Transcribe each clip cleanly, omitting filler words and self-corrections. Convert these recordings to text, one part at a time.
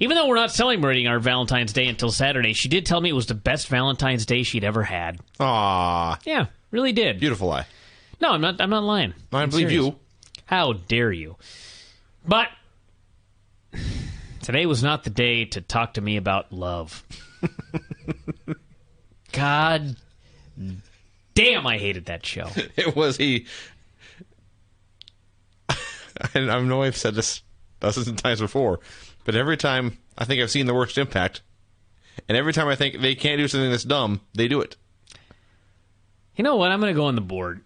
Even though we're not celebrating our Valentine's Day until Saturday, she did tell me it was the best Valentine's Day she'd ever had. Aww. Yeah, really did. Beautiful lie. No, I'm not lying. I believe serious. you. How dare you? But today was not the day to talk to me about love. God damn, I hated that show. It was I know I've said this dozens of times before, but every time I think I've seen the worst impact, and every time I think they can't do something that's dumb, they do it. You know what? I'm going to go on the board.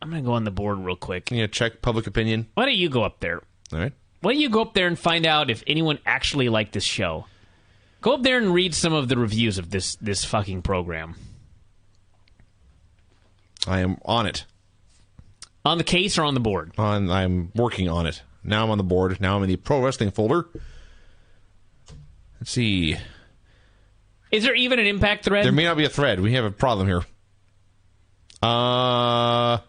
I'm going to go on the board real quick. Can you check public opinion? Why don't you go up there? All right. Why don't you go up there and find out if anyone actually liked this show? Go up there and read some of the reviews of this fucking program. I am on it. On the case or on the board? I'm working on it. Now I'm on the board. Now I'm in the pro wrestling folder. Let's see. Is there even an Impact thread? There may not be a thread. We have a problem here. I'll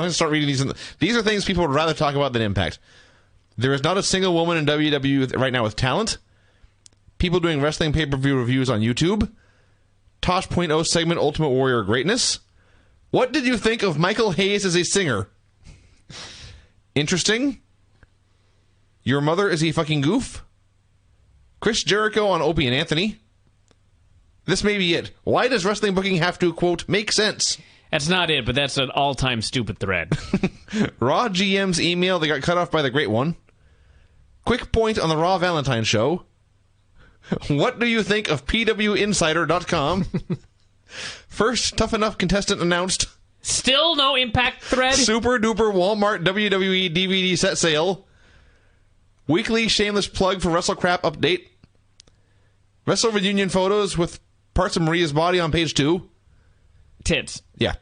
start reading these. These are things people would rather talk about than Impact. There is not a single woman in WWE right now with talent. People doing wrestling pay-per-view reviews on YouTube. Tosh.0 segment Ultimate Warrior greatness. What did you think of Michael Hayes as a singer? Interesting. Your mother is a fucking goof. Chris Jericho on Opie and Anthony. This may be it. Why does wrestling booking have to, quote, make sense? That's not it, but that's an all-time stupid thread. Raw GM's email that got cut off by the Great One. Quick point on the Raw Valentine show. What do you think of PWInsider.com? First Tough Enough contestant announced. Still no Impact thread? Super duper Walmart WWE DVD set sale. Weekly shameless plug for WrestleCrap update. Wrestle reunion photos with parts of Maria's body on page 2. Tits. Yeah.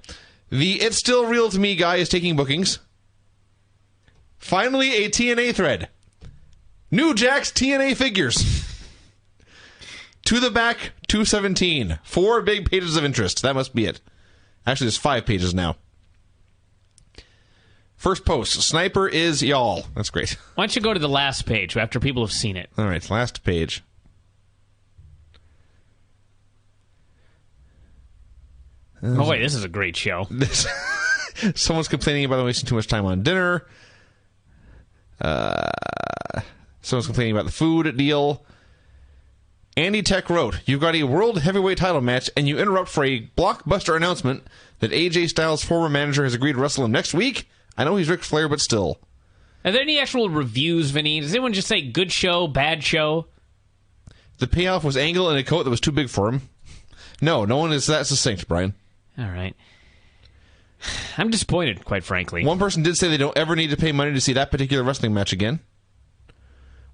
The It's Still Real to Me guy is taking bookings. Finally, a TNA thread. New Jack's TNA figures. To the back, 217. 4 big pages of interest. That must be it. Actually, there's 5 pages now. First post. Sniper is y'all. That's great. Why don't you go to the last page after people have seen it? All right, last page. Oh, wait, this is a great show. Someone's complaining about wasting too much time on dinner. Someone's complaining about the food deal. Andy Tech wrote, you've got a world heavyweight title match, and you interrupt for a blockbuster announcement that AJ Styles' former manager has agreed to wrestle him next week. I know he's Ric Flair, but still. Are there any actual reviews, Vinny? Does anyone just say good show, bad show? The payoff was Angle in a coat that was too big for him. No one is that succinct, Brian. All right. I'm disappointed, quite frankly. One person did say they don't ever need to pay money to see that particular wrestling match again.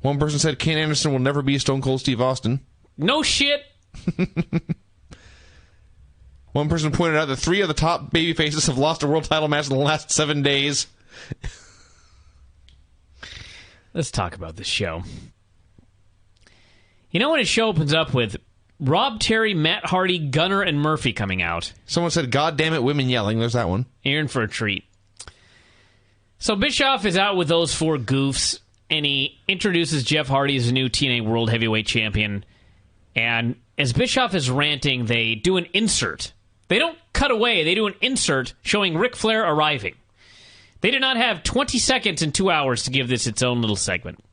One person said Kane Anderson will never be Stone Cold Steve Austin. No shit. One person pointed out that 3 of the top babyfaces have lost a world title match in the last 7 days. Let's talk about this show. You know when a show opens up with Rob Terry, Matt Hardy, Gunner, and Murphy coming out? Someone said, God damn it, women yelling. There's that one. You're in for a treat. So Bischoff is out with those 4 goofs, and he introduces Jeff Hardy as the new TNA World Heavyweight Champion. And as Bischoff is ranting, they do an insert. They don't cut away. They do an insert showing Ric Flair arriving. They did not have 20 seconds and 2 hours to give this its own little segment.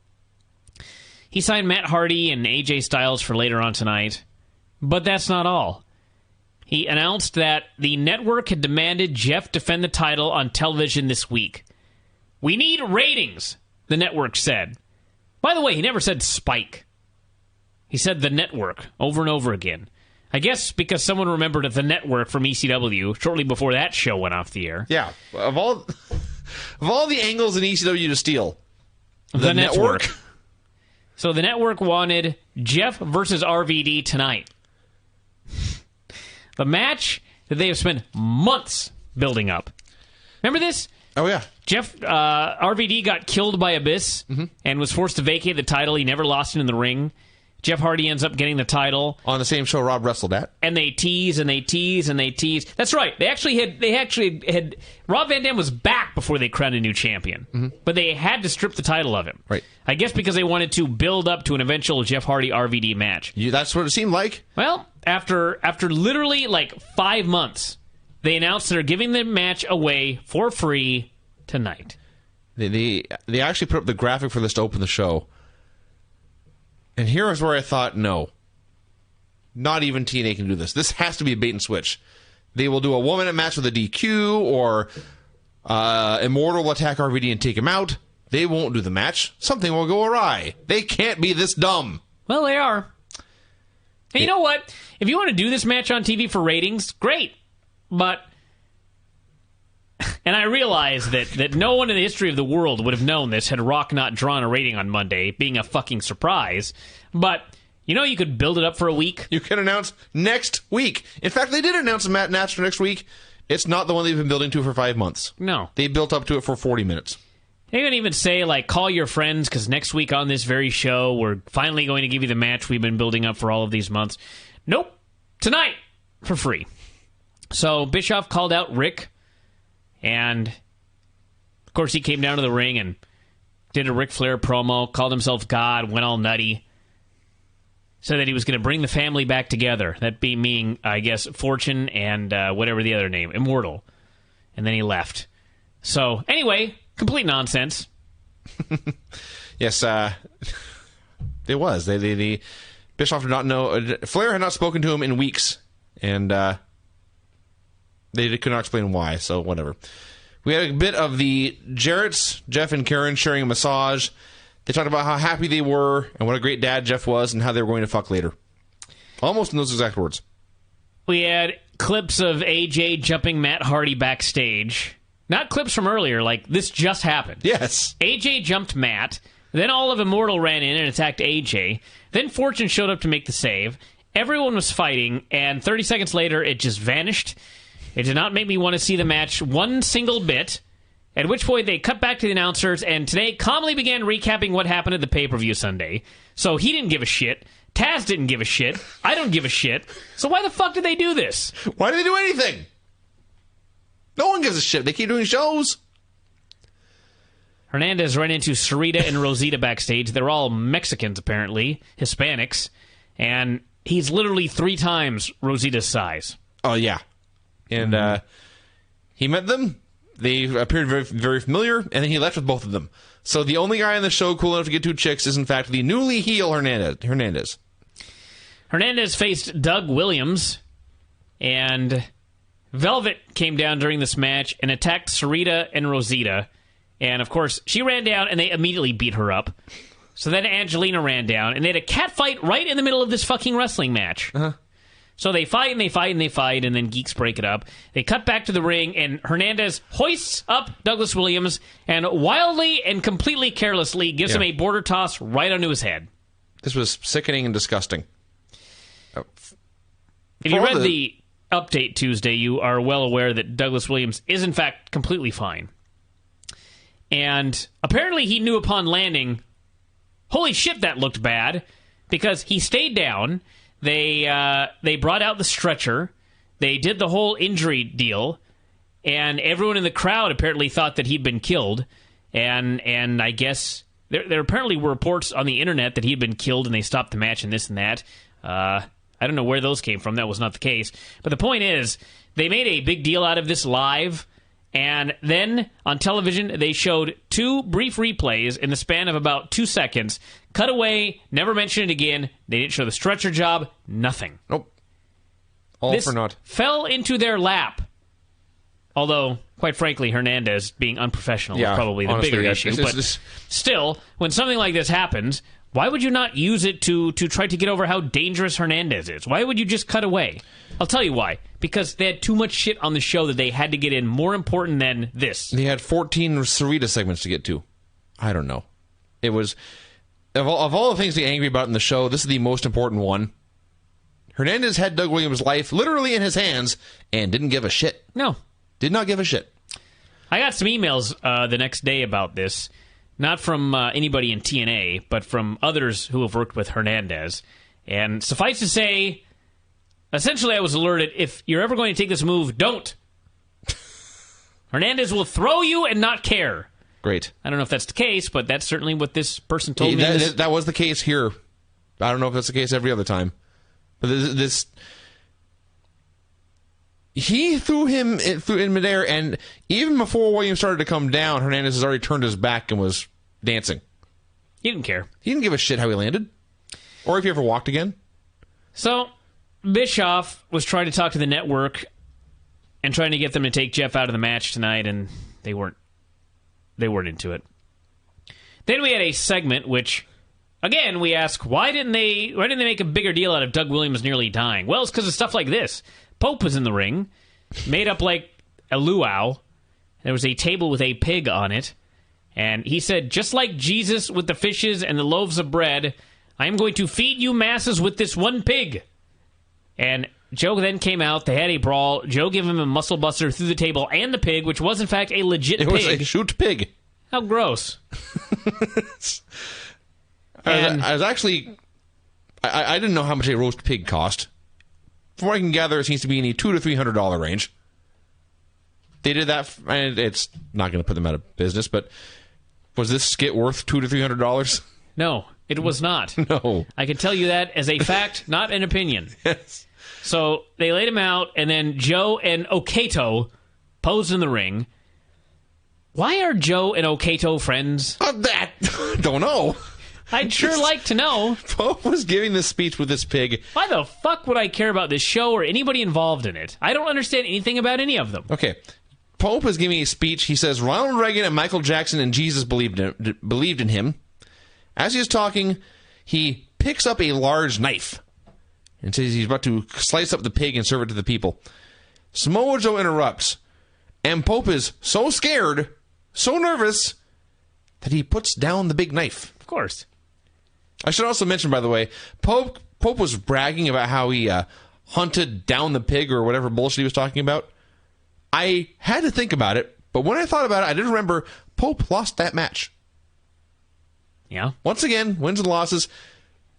He signed Matt Hardy and AJ Styles for later on tonight. But that's not all. He announced that the network had demanded Jeff defend the title on television this week. We need ratings, the network said. By the way, he never said Spike. He said the network over and over again. I guess because someone remembered the network from ECW shortly before that show went off the air. Yeah. Of all the angles in ECW to steal, the network. So the network wanted Jeff versus RVD tonight. The match that they have spent months building up. Remember this? Oh, yeah. Jeff, RVD got killed by Abyss and was forced to vacate the title. He never lost it in the ring. Jeff Hardy ends up getting the title. On the same show Rob wrestled at. And they tease and they tease and they tease. That's right. They actually had Rob Van Dam was back before they crowned a new champion. But they had to strip the title of him. Right. I guess because they wanted to build up to an eventual Jeff Hardy RVD match. That's what it seemed like. Well, after literally like 5 months, they announced they're giving the match away for free tonight. They actually put up the graphic for this to open the show. And here is where I thought, no. Not even TNA can do this. This has to be a bait and switch. They will do a 1-minute match with a DQ, or Immortal will attack RVD and take him out. They won't do the match. Something will go awry. They can't be this dumb. Well, they are. And you know what? If you want to do this match on TV for ratings, great. But... And I realize that no one in the history of the world would have known this had Rock not drawn a rating on Monday, being a fucking surprise. But, you could build it up for a week. You can announce next week. In fact, they did announce a match for next week. It's not the one they've been building to for 5 months. No. They built up to it for 40 minutes. They can even say, call your friends, because next week on this very show, we're finally going to give you the match we've been building up for all of these months. Nope. Tonight, for free. So, Bischoff called out Rick. And, of course, he came down to the ring and did a Ric Flair promo, called himself God, went all nutty. Said that he was going to bring the family back together. That being, I guess, Fortune and whatever the other name, Immortal. And then he left. So, anyway, complete nonsense. Yes, it was. They Bischoff did not know. Flair had not spoken to him in weeks. And, they could not explain why, so whatever. We had a bit of the Jarretts, Jeff and Karen, sharing a massage. They talked about how happy they were and what a great dad Jeff was and how they were going to fuck later. Almost in those exact words. We had clips of AJ jumping Matt Hardy backstage. Not clips from earlier, this just happened. Yes. AJ jumped Matt. Then all of Immortal ran in and attacked AJ. Then Fortune showed up to make the save. Everyone was fighting, and 30 seconds later, it just vanished. It did not make me want to see the match one single bit, at which point they cut back to the announcers and today calmly began recapping what happened at the pay-per-view Sunday. So he didn't give a shit. Taz didn't give a shit. I don't give a shit. So why the fuck did they do this? Why did they do anything? No one gives a shit. They keep doing shows. Hernandez ran into Sarita and Rosita backstage. They're all Mexicans, apparently. Hispanics. And he's literally 3 times Rosita's size. Oh, yeah. And he met them. They appeared very, very familiar, and then he left with both of them. So the only guy on the show cool enough to get 2 chicks is, in fact, the newly heel Hernandez. Hernandez faced Doug Williams, and Velvet came down during this match and attacked Sarita and Rosita. And, of course, she ran down, and they immediately beat her up. So then Angelina ran down, and they had a cat fight right in the middle of this fucking wrestling match. Uh-huh. So they fight and they fight and they fight, and then Geeks break it up. They cut back to the ring, and Hernandez hoists up Douglas Williams and wildly and completely carelessly gives him a border toss right onto his head. This was sickening and disgusting. If you read the update Tuesday, you are well aware that Douglas Williams is, in fact, completely fine. And apparently he knew upon landing, holy shit, that looked bad, because he stayed down. They brought out the stretcher. They did the whole injury deal, and everyone in the crowd apparently thought that he'd been killed. And I guess there apparently were reports on the internet that he'd been killed, and they stopped the match and this and that. I don't know where those came from. That was not the case. But the point is, they made a big deal out of this live, and then on television they showed 2 brief replays in the span of about 2 seconds. Cut away, never mentioned it again. They didn't show the stretcher job, nothing. Nope. All this for naught. Fell into their lap. Although, quite frankly, Hernandez being unprofessional is probably the bigger issue. But still, when something like this happens, why would you not use it to try to get over how dangerous Hernandez is? Why would you just cut away? I'll tell you why. Because they had too much shit on the show that they had to get in, more important than this. They had 14 Sarita segments to get to. I don't know. It was... Of all the things to get angry about in the show, this is the most important one. Hernandez had Doug Williams' life literally in his hands and didn't give a shit. No. Did not give a shit. I got some emails the next day about this not from anybody in TNA, but from others who have worked with Hernandez. And suffice to say, essentially I was alerted, if you're ever going to take this move, don't. Hernandez will throw you and not care. Great. I don't know if that's the case, but that's certainly what this person told me. That was the case here. I don't know if that's the case every other time. But this he threw him in midair, and even before Williams started to come down, Hernandez has already turned his back and was dancing. He didn't care. He didn't give a shit how he landed, or if he ever walked again. So Bischoff was trying to talk to the network and trying to get them to take Jeff out of the match tonight, and they weren't into it. Then we had a segment which, again, we ask, why didn't they make a bigger deal out of Doug Williams nearly dying? Well, it's because of stuff like this. Pope was in the ring, made up like a luau. There was a table with a pig on it, and he said, just like Jesus with the fishes and the loaves of bread, I am going to feed you masses with this one pig. And Joe then came out. They had a brawl. Joe gave him a muscle buster through the table and the pig, which was in fact a legit pig. It was a shoot pig. How gross. I was actually... I didn't know how much a roast pig cost. From what I can gather, it seems to be in the $200 to $300 range. They did that, and it's not going to put them out of business, but was this skit worth $200 to $300? No, it was not. No. I can tell you that as a fact, not an opinion. Yes. So they laid him out, and then Joe and Okato posed in the ring. Why are Joe and Okato friends? Don't know. I'd sure like to know. Pope was giving this speech with this pig. Why the fuck would I care about this show or anybody involved in it? I don't understand anything about any of them. Okay. Pope was giving a speech. He says Ronald Reagan and Michael Jackson and Jesus believed in him. As he is talking, he picks up a large knife and says he's about to slice up the pig and serve it to the people. Samoa Joe interrupts, and Pope is so scared, so nervous, that he puts down the big knife. Of course. I should also mention, by the way, Pope was bragging about how he hunted down the pig or whatever bullshit he was talking about. I had to think about it, but when I thought about it, I did remember Pope lost that match. Yeah. Once again, wins and losses,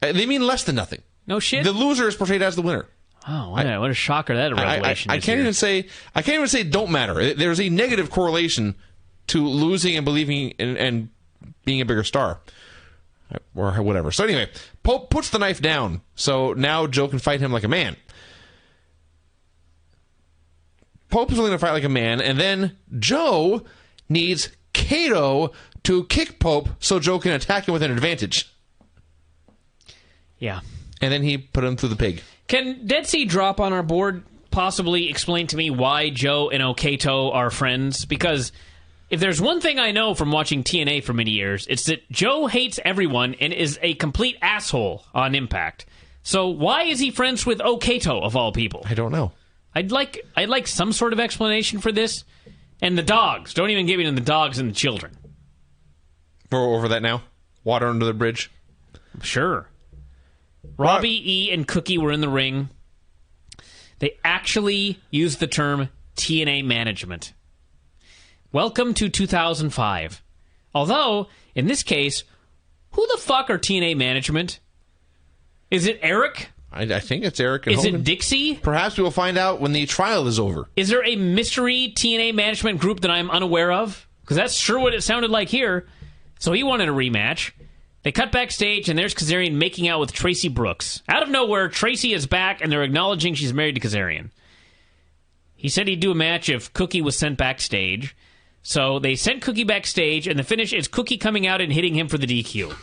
they mean less than nothing. No shit. The loser is portrayed as the winner. Oh, what a shocker that revelation I is can't here. even say don't matter. There's a negative correlation to losing and believing and being a bigger star. Or whatever. So anyway, Pope puts the knife down. So now Joe can fight him like a man. Pope is willing to fight like a man, and then Joe needs Kato to kick Pope so Joe can attack him with an advantage. Yeah. And then he put him through the pig. Can Dead Sea Drop on our board possibly explain to me why Joe and Okato are friends? Because if there's one thing I know from watching TNA for many years, it's that Joe hates everyone and is a complete asshole on Impact. So why is he friends with Okato, of all people? I don't know. I'd like some sort of explanation for this. And the dogs. Don't even give me the dogs and the children. We're over that now? Water under the bridge? Sure. Robbie E. and Cookie were in the ring. They actually used the term TNA management. Welcome to 2005. Although, in this case, who the fuck are TNA management? Is it Eric? I think it's Eric and Is Hogan. it Dixie? Perhaps we will find out when the trial is over. Is there a mystery TNA management group that I'm unaware of? Because that's sure what it sounded like here. So he wanted a rematch. They cut backstage, and there's Kazarian making out with Tracy Brooks. Out of nowhere, Tracy is back, and they're acknowledging she's married to Kazarian. He said he'd do a match if Cookie was sent backstage. So they sent Cookie backstage, and the finish is Cookie coming out and hitting him for the DQ.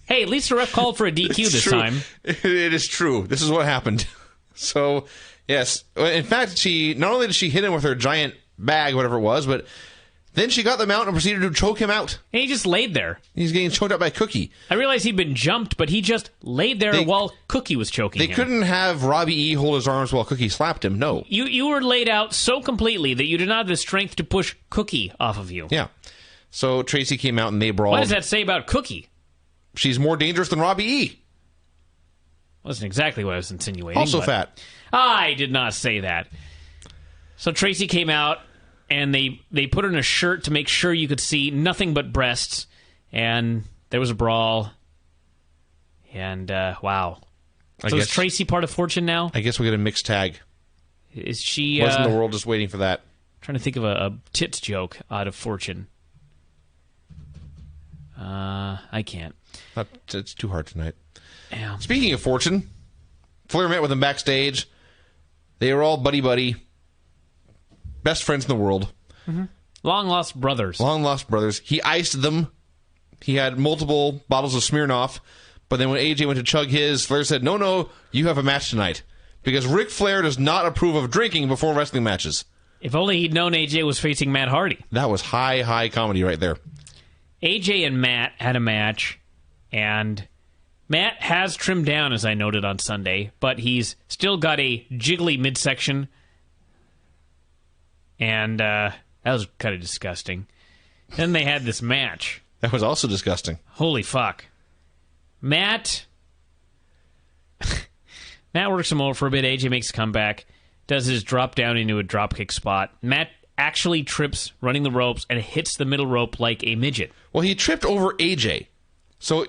Hey, at least the ref called for a DQ this time. It is true. This is what happened. So, yes. In fact, not only did she hit him with her giant bag, whatever it was, but then she got the mount and proceeded to choke him out. And he just laid there. He's getting choked out by Cookie. I realized he'd been jumped, but he just laid there while Cookie was choking him. They couldn't have Robbie E. hold his arms while Cookie slapped him. No. You were laid out so completely that you did not have the strength to push Cookie off of you. Yeah. So Tracy came out and they brawled. What does that say about Cookie? She's more dangerous than Robbie E. Wasn't exactly what I was insinuating. Also fat. I did not say that. So Tracy came out, and they put her in a shirt to make sure you could see nothing but breasts, and there was a brawl. And, wow. So is Tracy part of Fortune now? I guess we'll get a mixed tag. Is she... Wasn't the world just waiting for that? Trying to think of a tits joke out of Fortune. I can't. It's too hard tonight. Yeah. Speaking of Fortune, Flair met with him backstage. They were all buddy-buddy. Best friends in the world. Mm-hmm. Long-lost brothers. Long-lost brothers. He iced them. He had multiple bottles of Smirnoff. But then when AJ went to chug his, Flair said, no, you have a match tonight. Because Ric Flair does not approve of drinking before wrestling matches. If only he'd known AJ was facing Matt Hardy. That was high comedy right there. AJ and Matt had a match, and Matt has trimmed down, as I noted on Sunday, but he's still got a jiggly midsection. And that was kind of disgusting. Then they had this match. That was also disgusting. Holy fuck. Matt works him over for a bit. AJ makes a comeback, does his drop down into a dropkick spot. Matt actually trips running the ropes and hits the middle rope like a midget. Well, he tripped over AJ. So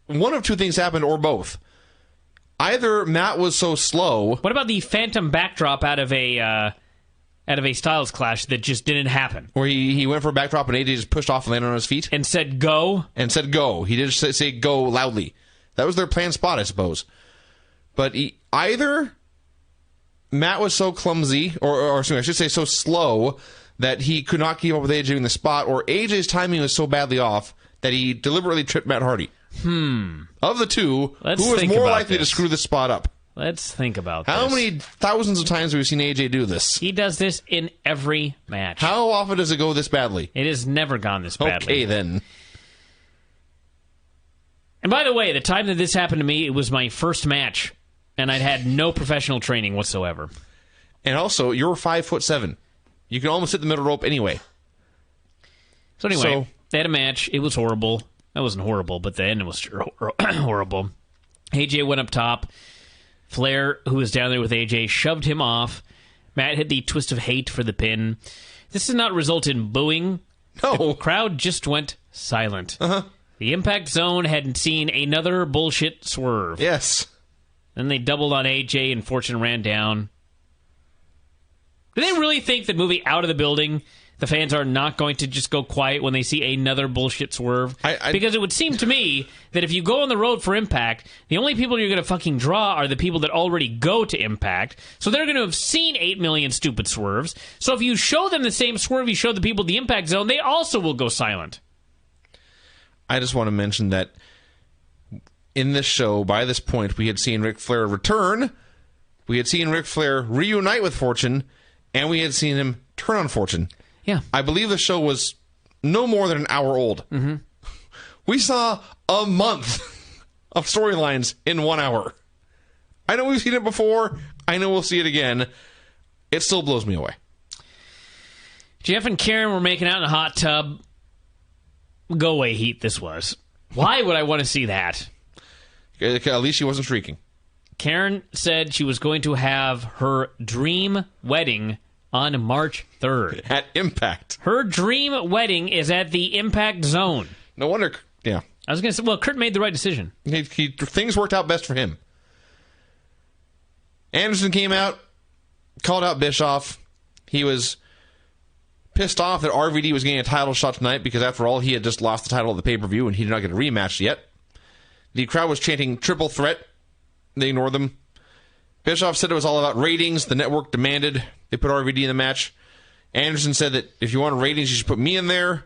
one of two things happened, or both. Either Matt was so slow. What about the phantom backdrop out of a Styles Clash that just didn't happen? Where he went for a backdrop and AJ just pushed off and landed on his feet. And said go? And said go. He did say go loudly. That was their planned spot, I suppose. But either Matt was so clumsy, or I should say so slow, that he could not keep up with AJ in the spot, or AJ's timing was so badly off that he deliberately tripped Matt Hardy. Of the two, who was more likely to screw this spot up? Let's think about this. How many thousands of times have we seen AJ do this? He does this in every match. How often does it go this badly? It has never gone this badly. Okay, then. And by the way, the time that this happened to me, it was my first match, and I'd had no professional training whatsoever. And also, you're 5'7". You can almost hit the middle rope anyway. So anyway, they had a match. It was horrible. That wasn't horrible, but the end was horrible. AJ went up top. Flair, who was down there with AJ, shoved him off. Matt hit the twist of hate for the pin. This did not result in booing. No. The crowd just went silent. Uh-huh. The Impact Zone hadn't seen another bullshit swerve. Yes. Then they doubled on AJ and Fortune ran down. Do they really think that moving out of the building, the fans are not going to just go quiet when they see another bullshit swerve? Because it would seem to me that if you go on the road for Impact, the only people you're going to fucking draw are the people that already go to Impact. So they're going to have seen 8 million stupid swerves. So if you show them the same swerve you showed the people at the Impact Zone, they also will go silent. I just want to mention that in this show, by this point, we had seen Ric Flair return, we had seen Ric Flair reunite with Fortune, and we had seen him turn on Fortune. Yeah. I believe the show was no more than an hour old. Mm-hmm. We saw a month of storylines in 1 hour. I know we've seen it before. I know we'll see it again. It still blows me away. Jeff and Karen were making out in a hot tub. Go away heat this was. Why would I want to see that? At least she wasn't shrieking. Karen said she was going to have her dream wedding on March 3rd. At Impact. Her dream wedding is at the Impact Zone. No wonder, yeah. I was going to say, well, Kurt made the right decision. Things worked out best for him. Anderson came out, called out Bischoff. He was pissed off that RVD was getting a title shot tonight because, after all, he had just lost the title of the pay-per-view and he did not get a rematch yet. The crowd was chanting triple threat. They ignored them. Bischoff said it was all about ratings. The network demanded they put RVD in the match. Anderson said that if you want ratings, you should put me in there.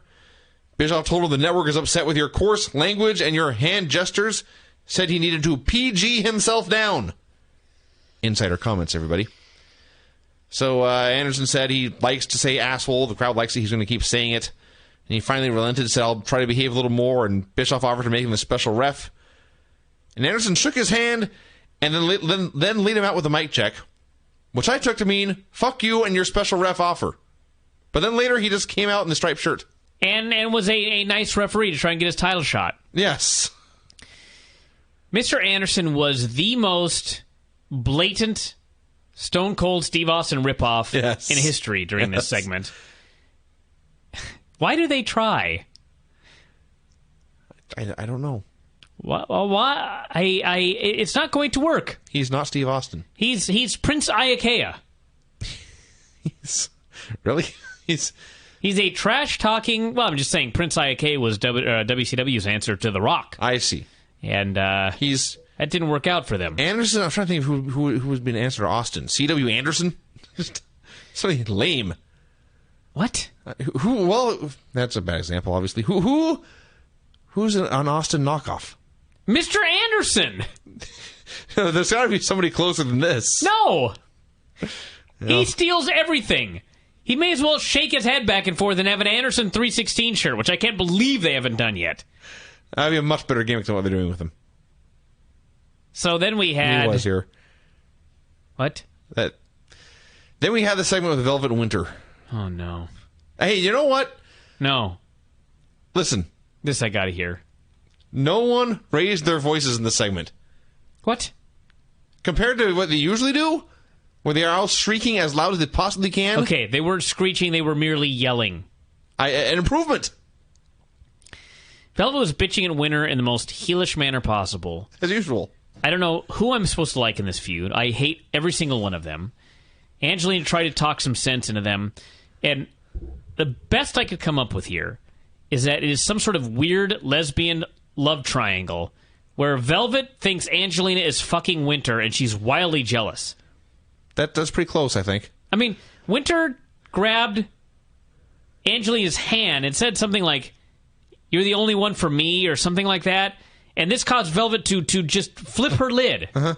Bischoff told him the network is upset with your coarse language and your hand gestures. Said he needed to PG himself down. Insider comments, everybody. So Anderson said he likes to say asshole. The crowd likes it. He's going to keep saying it. And he finally relented, said, I'll try to behave a little more. And Bischoff offered to make him a special ref. And Anderson shook his hand and then lead him out with a mic check, which I took to mean, fuck you and your special ref offer. But then later he just came out in the striped shirt. And was a nice referee to try and get his title shot. Yes. Mr. Anderson was the most blatant Stone Cold Steve Austin ripoff Yes. in history during this segment. Why do they try? I don't know. Why? It's not going to work. He's not Steve Austin. He's Prince Iakea. Really? He's a trash-talking... Well, I'm just saying, Prince Iakea was WCW's answer to The Rock. I see. And he's that didn't work out for them. Anderson. I'm trying to think of who has been answered to Austin. C.W. Anderson? Just something lame. What? Who? Well, that's a bad example, obviously. Who's an Austin knockoff? Mr. Anderson! There's got to be somebody closer than this. No! He steals everything. He may as well shake his head back and forth and have an Anderson 316 shirt, which I can't believe they haven't done yet. That'd be a much better gimmick than what they're doing with him. So then we had... He was here. What? Then we had the segment with Velvet Winter. Oh, no. Hey, you know what? No. Listen. This I gotta hear. No one raised their voices in this segment. What? Compared to what they usually do, where they are all shrieking as loud as they possibly can. Okay, they weren't screeching, they were merely yelling. An improvement. Velvet was bitching at Winter in the most heelish manner possible. As usual. I don't know who I'm supposed to like in this feud. I hate every single one of them. Angelina tried to talk some sense into them, and the best I could come up with here is that it is some sort of weird lesbian love triangle where Velvet thinks Angelina is fucking Winter and she's wildly jealous. That's pretty close, I think. I mean, Winter grabbed Angelina's hand and said something like, "You're the only one for me," or something like that. And this caused Velvet to just flip her lid. Uh-huh.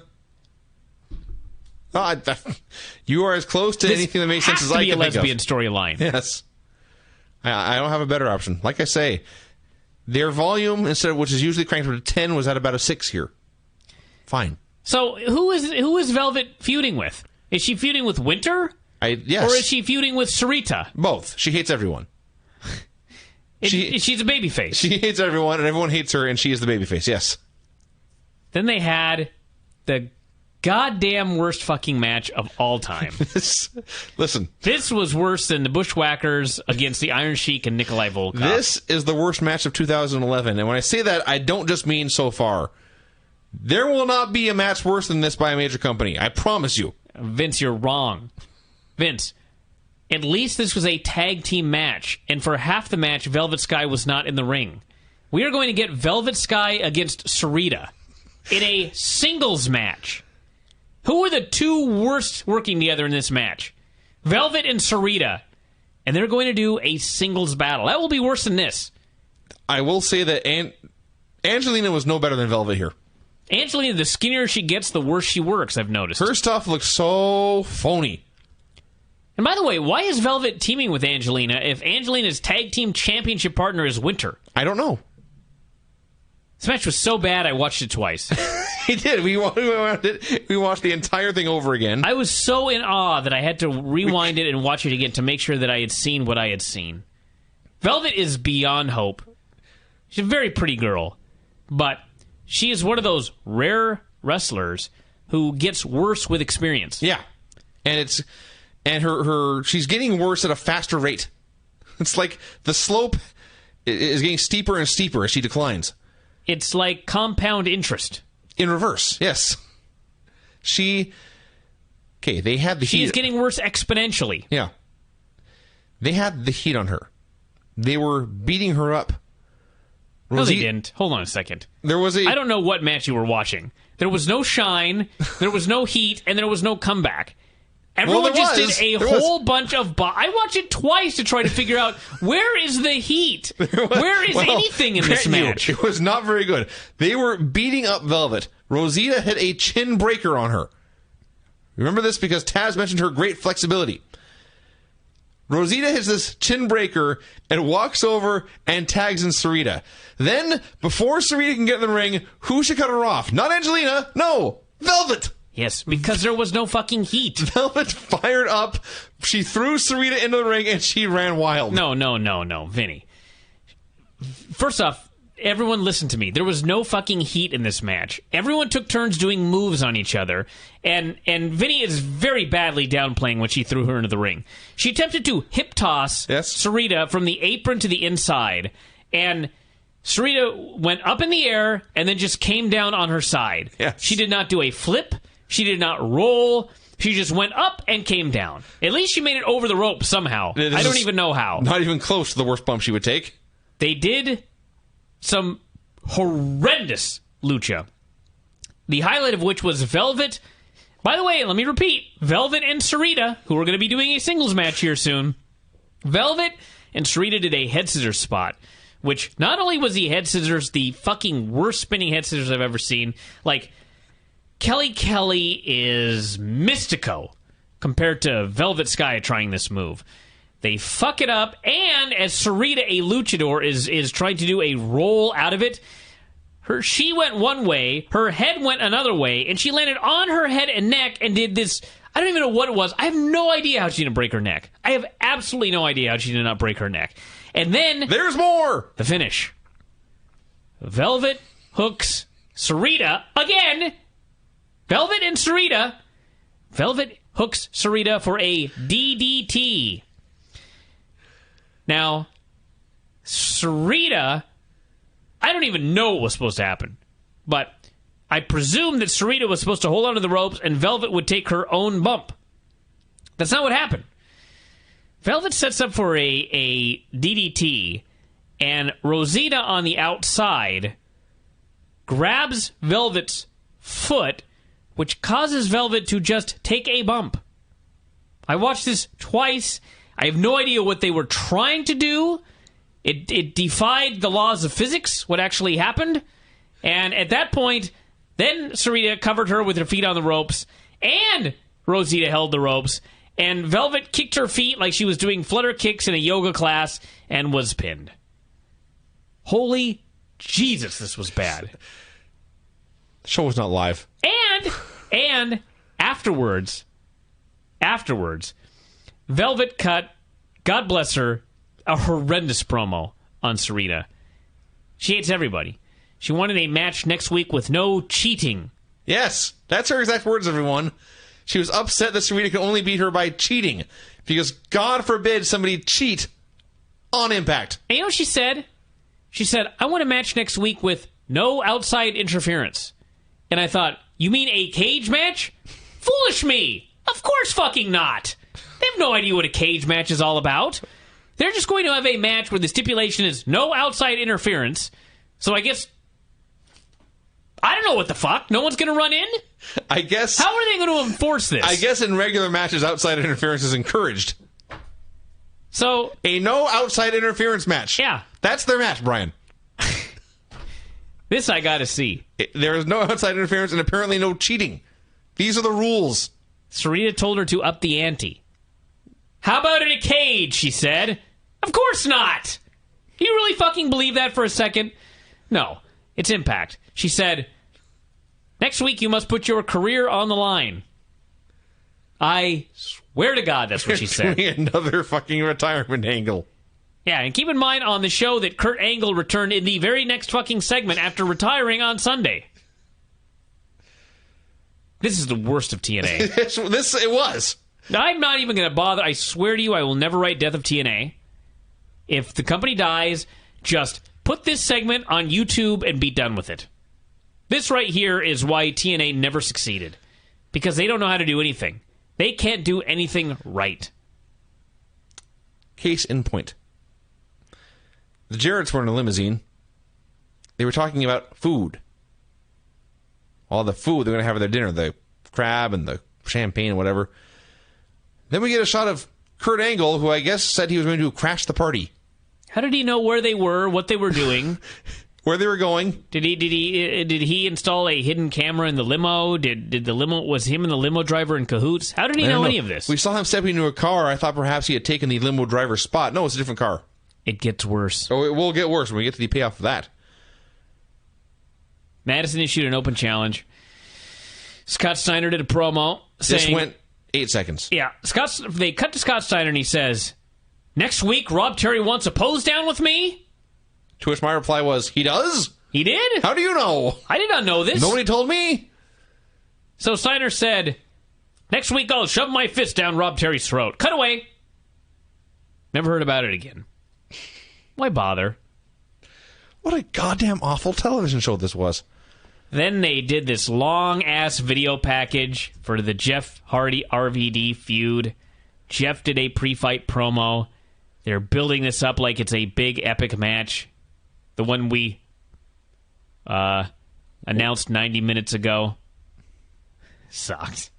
You are as close to anything that makes sense as I can think of. This has to be a lesbian storyline. Yes. I don't have a better option. Like I say, their volume, which is usually cranked up to 10, was at about a 6 here. Fine. So who is Velvet feuding with? Is she feuding with Winter? Yes. Or is she feuding with Sarita? Both. She hates everyone. She's a babyface. She hates everyone, and everyone hates her, and she is the babyface, yes. Then they had the goddamn worst fucking match of all time. Listen. This was worse than the Bushwhackers against the Iron Sheik and Nikolai Volkov. This is the worst match of 2011, and when I say that, I don't just mean so far. There will not be a match worse than this by a major company. I promise you. Vince, you're wrong. Vince, at least this was a tag team match, and for half the match, Velvet Sky was not in the ring. We are going to get Velvet Sky against Sarita in a singles match. Who are the two worst working together in this match? Velvet and Sarita. And they're going to do a singles battle. That will be worse than this. I will say that Angelina was no better than Velvet here. Angelina, the skinnier she gets, the worse she works, I've noticed. Her stuff looks so phony. And by the way, why is Velvet teaming with Angelina if Angelina's tag team championship partner is Winter? I don't know. This match was so bad, I watched it twice. He did. We watched the entire thing over again. I was so in awe that I had to rewind it and watch it again to make sure that I had seen what I had seen. Velvet is beyond hope. She's a very pretty girl, but she is one of those rare wrestlers who gets worse with experience. Yeah, and she's getting worse at a faster rate. It's like the slope is getting steeper and steeper as she declines. It's like compound interest. In reverse, yes. They had the heat. She's getting worse exponentially. Yeah. They had the heat on her. They were beating her up. No, they didn't. Hold on a second. I don't know what match you were watching. There was no shine, there was no heat, and there was no comeback. Everyone just did a whole bunch of... I watched it twice to try to figure out where is the heat? Where is anything in this match? It was not very good. They were beating up Velvet. Rosita hit a chin breaker on her. Remember this because Taz mentioned her great flexibility. Rosita hits this chin breaker and walks over and tags in Sarita. Then, before Sarita can get in the ring, who should cut her off? Not Angelina. No, Velvet. Yes, because there was no fucking heat. Velvet fired up. She threw Sarita into the ring, and she ran wild. No, Vinny. First off, everyone listen to me. There was no fucking heat in this match. Everyone took turns doing moves on each other, and Vinny is very badly downplaying when she threw her into the ring. She attempted to hip toss Sarita from the apron to the inside, and Sarita went up in the air and then just came down on her side. Yes. She did not do a flip. She did not roll. She just went up and came down. At least she made it over the rope somehow. I don't even know how. Not even close to the worst bump she would take. They did some horrendous lucha. The highlight of which was Velvet. By the way, let me repeat. Velvet and Sarita, who are going to be doing a singles match here soon. Velvet and Sarita did a head scissors spot, which not only was the head scissors the fucking worst spinning head scissors I've ever seen, like, Kelly is Mystico compared to Velvet Sky trying this move. They fuck it up, and as Sarita, a luchador, is trying to do a roll out of it, she went one way, her head went another way, and she landed on her head and neck and did this. I don't even know what it was. I have no idea how she didn't break her neck. I have absolutely no idea how she did not break her neck. And then... There's more! The finish. Velvet hooks Sarita again. Velvet and Sarita. Velvet hooks Sarita for a DDT. Now, Sarita, I don't even know what was supposed to happen, but I presume that Sarita was supposed to hold onto the ropes and Velvet would take her own bump. That's not what happened. Velvet sets up for a DDT, and Rosita on the outside grabs Velvet's foot, which causes Velvet to just take a bump. I watched this twice. I have no idea what they were trying to do. It defied the laws of physics, what actually happened. And at that point, then Sarita covered her with her feet on the ropes, and Rosita held the ropes, and Velvet kicked her feet like she was doing flutter kicks in a yoga class and was pinned. Holy Jesus, this was bad. The show was not live. And afterwards, Velvet cut, God bless her, a horrendous promo on Sarita. She hates everybody. She wanted a match next week with no cheating. Yes, that's her exact words, everyone. She was upset that Sarita could only beat her by cheating, because God forbid somebody cheat on Impact. And you know what she said? She said, I want a match next week with no outside interference. And I thought, you mean a cage match? Foolish me! Of course fucking not! They have no idea what a cage match is all about. They're just going to have a match where the stipulation is no outside interference. So I guess... I don't know what the fuck. No one's going to run in? I guess... How are they going to enforce this? I guess in regular matches, outside interference is encouraged. So... A no outside interference match. Yeah. That's their match, Brian. This I gotta see. There is no outside interference and apparently no cheating. These are the rules. Sarita told her to up the ante. How about in a cage, she said. Of course not! Do you really fucking believe that for a second? No. It's Impact. She said, next week you must put your career on the line. I swear to God that's what she said. Another fucking retirement angle. Yeah, and keep in mind on the show that Kurt Angle returned in the very next fucking segment after retiring on Sunday. This is the worst of TNA. It was. I'm not even going to bother. I swear to you, I will never write Death of TNA. If the company dies, just put this segment on YouTube and be done with it. This right here is why TNA never succeeded. Because they don't know how to do anything. They can't do anything right. Case in point. The Jarretts were in a limousine. They were talking about food. All the food they're going to have for their dinner. The crab and the champagne and whatever. Then we get a shot of Kurt Angle, who I guess said he was going to crash the party. How did he know where they were, what they were doing? Where they were going. Did he install a hidden camera in the limo? Was him and the limo driver in cahoots? How did he know any of this? We saw him stepping into a car. I thought perhaps he had taken the limo driver's spot. No, it's a different car. It gets worse. Oh, it will get worse when we get to the payoff of that. Madison issued an open challenge. Scott Steiner did a promo saying... This went 8 seconds. Yeah. They cut to Scott Steiner and he says, next week, Rob Terry wants a pose down with me? To which my reply was, he does? He did? How do you know? I did not know this. Nobody told me. So Steiner said, next week I'll shove my fist down Rob Terry's throat. Cut away. Never heard about it again. Why bother? What a goddamn awful television show this was. Then they did this long-ass video package for the Jeff Hardy-RVD feud. Jeff did a pre-fight promo. They're building this up like it's a big, epic match. The one we announced 90 minutes ago. Sucks.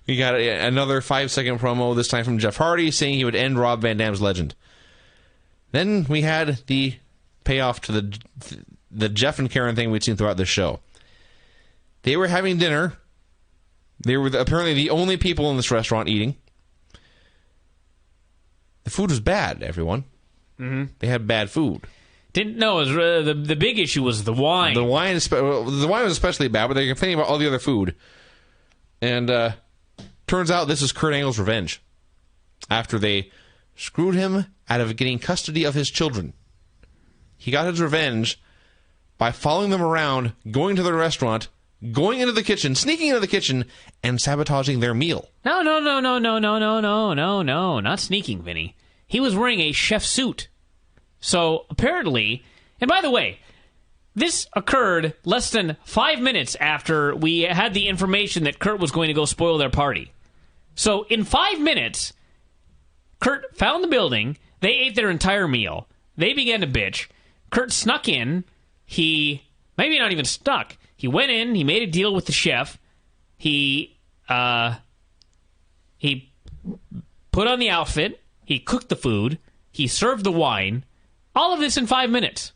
We got another 5-second promo, this time from Jeff Hardy, saying he would end Rob Van Dam's legend. Then we had the payoff to the Jeff and Karen thing we'd seen throughout the show. They were having dinner. They were apparently the only people in this restaurant eating. The food was bad, everyone. Mm-hmm. They had bad food. Didn't know. It was, the big issue was the wine. The wine was especially bad, but they're complaining about all the other food. And turns out this is Kurt Angle's revenge. After they screwed him out of getting custody of his children. He got his revenge by following them around, going to the restaurant, going into the kitchen, sneaking into the kitchen, and sabotaging their meal. No, not sneaking, Vinny. He was wearing a chef suit. So, apparently, and by the way, this occurred less than 5 minutes after we had the information that Kurt was going to go spoil their party. So, in 5 minutes, Kurt found the building, they ate their entire meal, they began to bitch, Kurt snuck in, maybe not even snuck, he went in, he made a deal with the chef, he put on the outfit, he cooked the food, he served the wine, all of this in 5 minutes.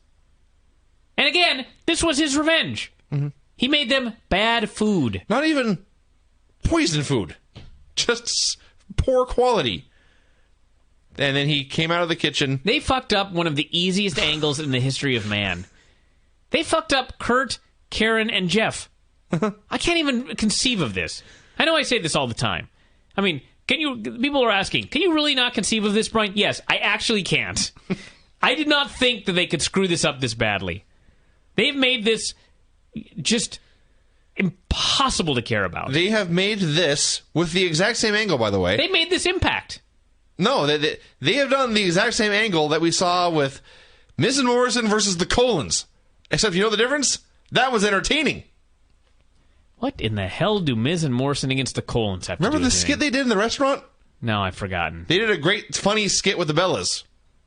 And again, this was his revenge. Mm-hmm. He made them bad food. Not even poison food. Just poor quality. And then he came out of the kitchen. They fucked up one of the easiest angles in the history of man. They fucked up Kurt, Karen, and Jeff. I can't even conceive of this. I know I say this all the time. I mean, people are asking, can you really not conceive of this, Brian? Yes, I actually can't. I did not think that they could screw this up this badly. They've made this just impossible to care about. They have made this with the exact same angle, by the way. They made this Impact. No, they have done the exact same angle that we saw with Miz and Morrison versus the Colons. Except, you know the difference? That was entertaining. What in the hell do Miz and Morrison against the Colons have to do? Remember the skit they did in the restaurant? No, I've forgotten. They did a great, funny skit with the Bellas.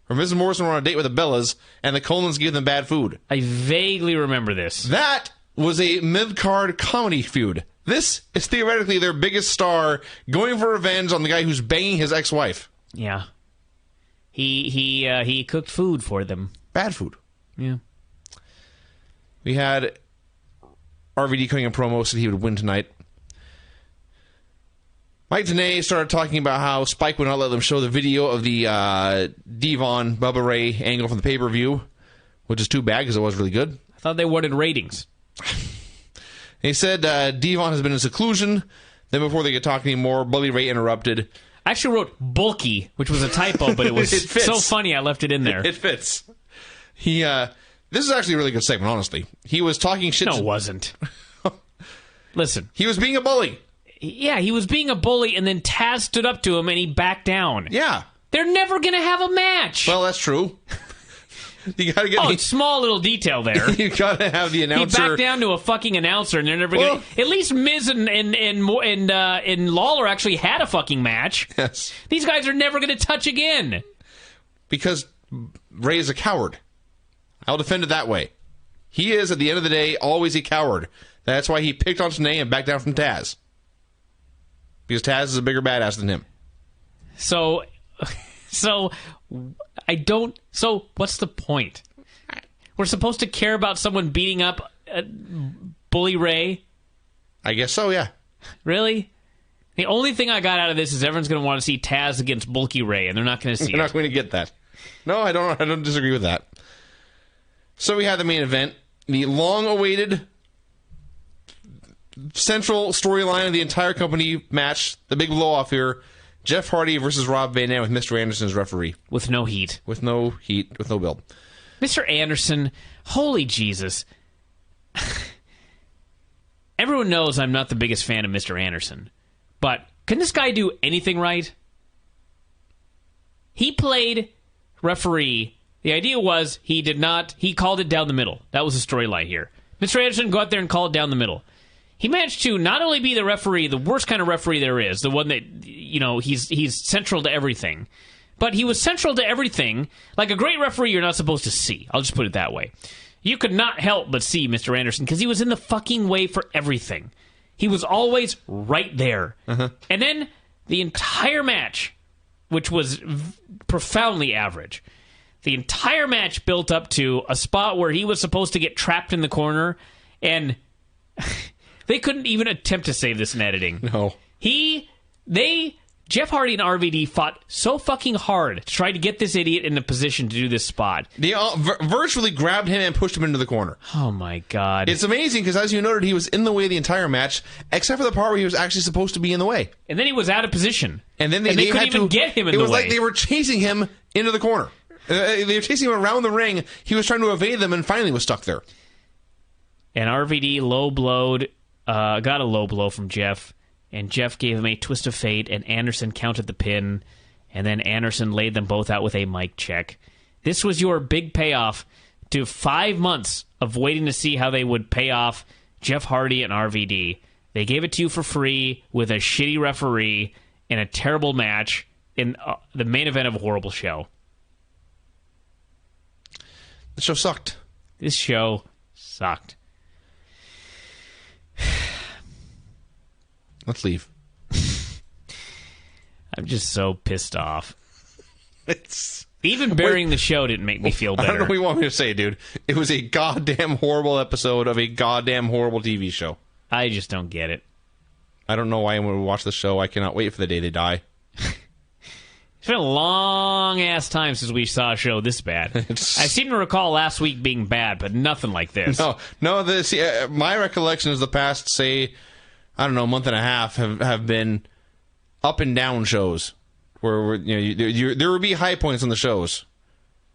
Where Miz and Morrison were on a date with the Bellas, and the Colons gave them bad food. I vaguely remember this. That was a mid-card comedy feud. This is theoretically their biggest star going for revenge on the guy who's banging his ex-wife. Yeah. He cooked food for them. Bad food. Yeah. We had RVD cutting a promo, said he would win tonight. Mike Tenay started talking about how Spike would not let them show the video of the Devon Bubba Ray angle from the pay-per-view, which is too bad because it was really good. I thought they wanted ratings. He said Devon has been in seclusion. Then before they could talk anymore, Bully Ray interrupted. I actually wrote bulky, which was a typo, but it was so funny I left it in there. It fits. This is actually a really good segment, honestly. He was talking shit. No, it wasn't. Listen. He was being a bully. Yeah, he was being a bully, and then Taz stood up to him, and he backed down. Yeah. They're never going to have a match. Well, that's true. You gotta get small little detail there. You gotta have the announcer. He backed down to a fucking announcer, and they're never going to... At least Miz and Lawler actually had a fucking match. Yes. These guys are never going to touch again. Because Ray is a coward. I'll defend it that way. He is, at the end of the day, always a coward. That's why he picked on Tenay and backed down from Taz. Because Taz is a bigger badass than him. So I don't... So, what's the point? We're supposed to care about someone beating up Bully Ray? I guess so, yeah. Really? The only thing I got out of this is everyone's going to want to see Taz against Bulky Ray, and they're not going to see it. They're not going to get that. No, I don't disagree with that. So we had the main event. The long-awaited central storyline of the entire company match. The big blow-off here. Jeff Hardy versus Rob Van Dam with Mr. Anderson as referee. With no heat. With no heat. With no build. Mr. Anderson, holy Jesus. Everyone knows I'm not the biggest fan of Mr. Anderson, but can this guy do anything right? He played referee. The idea was he called it down the middle. That was the storyline here. Mr. Anderson, go out there and call it down the middle. He managed to not only be the referee, the worst kind of referee there is, the one that, he's central to everything, but he was central to everything. Like a great referee you're not supposed to see. I'll just put it that way. You could not help but see Mr. Anderson because he was in the fucking way for everything. He was always right there. Uh-huh. And then the entire match, which was profoundly average, the entire match built up to a spot where he was supposed to get trapped in the corner, and they couldn't even attempt to save this in editing. No. Jeff Hardy and RVD fought so fucking hard to try to get this idiot in a position to do this spot. They virtually grabbed him and pushed him into the corner. Oh my God. It's amazing because, as you noted, he was in the way the entire match, except for the part where he was actually supposed to be in the way. And then he was out of position. And then they couldn't even get him in the way. It was like they were chasing him into the corner. They were chasing him around the ring. He was trying to evade them and finally was stuck there. And RVD low-blowed, got a low blow from Jeff. And Jeff gave him a twist of fate, and Anderson counted the pin, and then Anderson laid them both out with a mic check. This was your big payoff to 5 months of waiting to see how they would pay off Jeff Hardy and RVD. They gave it to you for free with a shitty referee in a terrible match in the main event of a horrible show. The show sucked. This show sucked. Let's leave. I'm just so pissed off. It's even burying the show didn't make me feel better. I don't know what you want me to say, dude. It was a goddamn horrible episode of a goddamn horrible TV show. I just don't get it. I don't know why I'm going to watch the show. I cannot wait for the day they die. It's been a long-ass time since we saw a show this bad. I seem to recall last week being bad, but nothing like this. No. My recollection is the past, say, I don't know, month and a half have been up and down shows where there would be high points on the shows.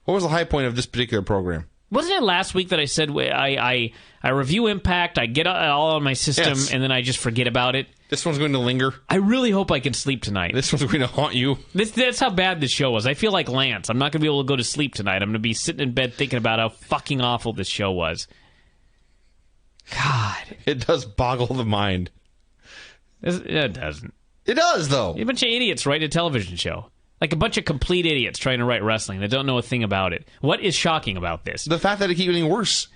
What was the high point of this particular program? Wasn't it last week that I said I review Impact, I get it all on my system, yes, and then I just forget about it? This one's going to linger. I really hope I can sleep tonight. This one's going to haunt you. That's how bad this show was. I feel like Lance. I'm not going to be able to go to sleep tonight. I'm going to be sitting in bed thinking about how fucking awful this show was. God. It does boggle the mind. It doesn't. It does, though. A bunch of idiots write a television show. Like a bunch of complete idiots trying to write wrestling that don't know a thing about it. What is shocking about this? The fact that it keeps getting worse.